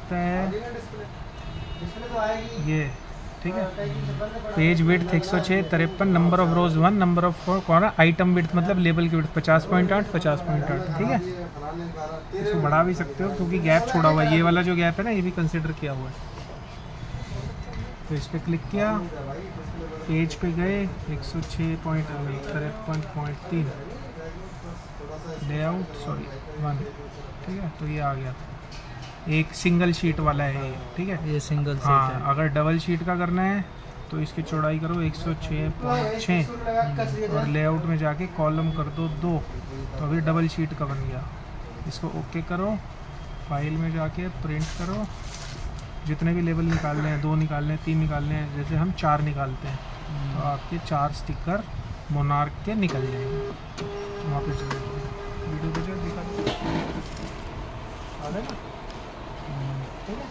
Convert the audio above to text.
सकता है ये, ठीक है। Page width 106, 53, number of rose 1, number of corner, item width मतलब लेबल की विड्थ 50.8, 50.8, ठीक है। इसको बढ़ा भी सकते हो क्योंकि गैप छोड़ा हुआ है, ये वाला जो गैप है ना ये भी कंसिडर किया हुआ है। तो इस पर क्लिक किया, पेज पे गए, 106.53.3 लेआउट, सॉरी 1, ठीक है। तो ये आ गया, एक सिंगल शीट वाला है ये, ठीक है। ये सिंगल शीट हाँ, है। अगर डबल शीट का करना है तो इसकी चौड़ाई करो 106.6 और लेआउट में जाके कॉलम कर दो 2, तो अभी डबल शीट का बन गया। इसको ओके करो, फाइल में जाके प्रिंट करो, जितने भी लेबल निकालने हैं, 2 निकालने हैं, 3 निकालने हैं, जैसे हम 4 निकालते हैं तो आपके 4 स्टिकर मोनार्क के निकल जाएंगे। वहाँ पे चले वीडियो को जो दिखा दो, आ रहा है ना, ठीक है।